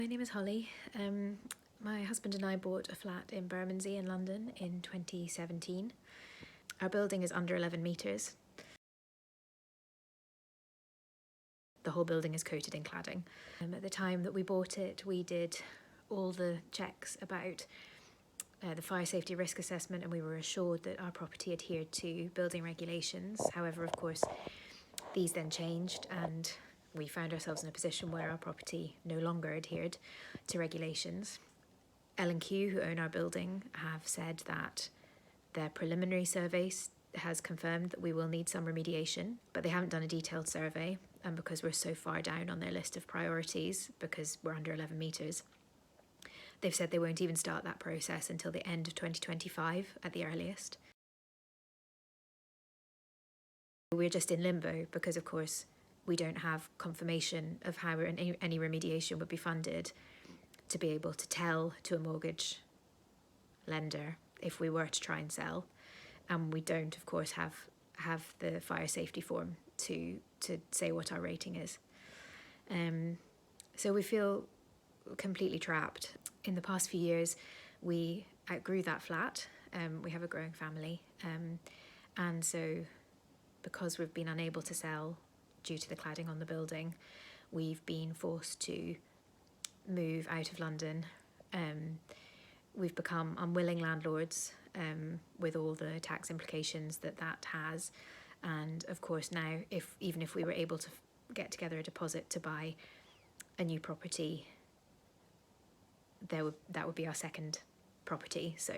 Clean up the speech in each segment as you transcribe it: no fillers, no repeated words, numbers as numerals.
My name is Holly. My husband and I bought a flat in Bermondsey in London in 2017. Our building is under 11 metres. The whole building is coated in cladding. At the time that we bought it, we did all the checks about the fire safety risk assessment, and we were assured that our property adhered to building regulations. However, of course, these then changed and we found ourselves in a position where our property no longer adhered to regulations. L&Q, who own our building, have said that their preliminary survey has confirmed that we will need some remediation, but they haven't done a detailed survey, and because we're so far down on their list of priorities, because we're under 11 metres, they've said they won't even start that process until the end of 2025 at the earliest. We're just in limbo because, of course, we don't have confirmation of how any remediation would be funded to be able to tell to a mortgage lender if we were to try and sell. And we don't, of course, have the fire safety form to say what our rating is. So we feel completely trapped. In the past few years, we outgrew that flat. We have a growing family. And so because we've been unable to sell due to the cladding on the building, we've been forced to move out of London. We've become unwilling landlords with all the tax implications that has. And of course now, even if we were able to get together a deposit to buy a new property, that would be our second property. So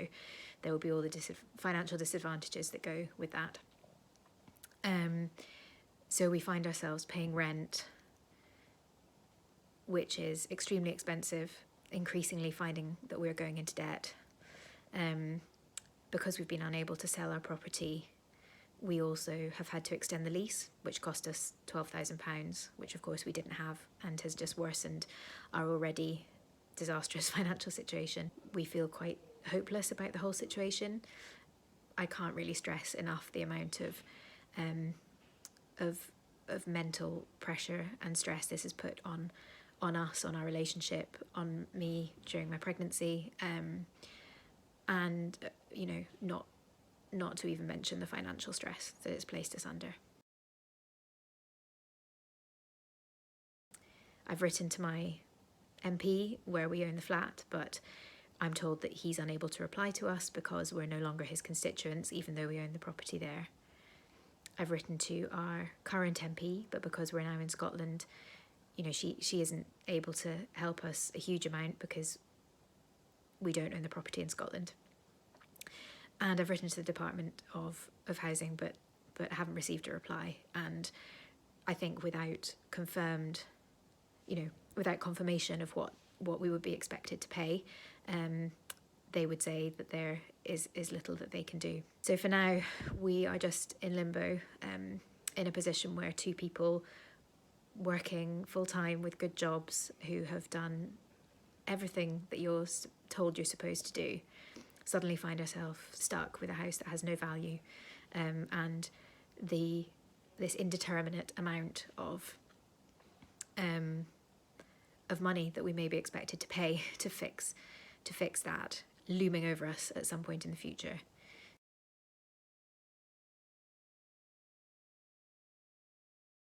there would be all the financial disadvantages that go with that. So we find ourselves paying rent, which is extremely expensive, increasingly finding that we're going into debt. Because we've been unable to sell our property, we also have had to extend the lease, which cost us £12,000, which of course we didn't have, and has just worsened our already disastrous financial situation. We feel quite hopeless about the whole situation. I can't really stress enough the amount of mental pressure and stress this has put on us, on our relationship, on me during my pregnancy, and not to even mention the financial stress that it's placed us under. I've written to my MP where we own the flat, but I'm told that he's unable to reply to us because we're no longer his constituents, even though we own the property there. I've written to our current MP, but because we're now in Scotland, she isn't able to help us a huge amount because we don't own the property in Scotland. And I've written to the Department of Housing, but haven't received a reply. And I think without confirmation of what we would be expected to pay, they would say that there is little that they can do. So for now, we are just in limbo, in a position where two people working full-time with good jobs who have done everything that you're told you're supposed to do suddenly find ourselves stuck with a house that has no value, and this indeterminate amount of money that we may be expected to pay to fix that looming over us at some point in the future.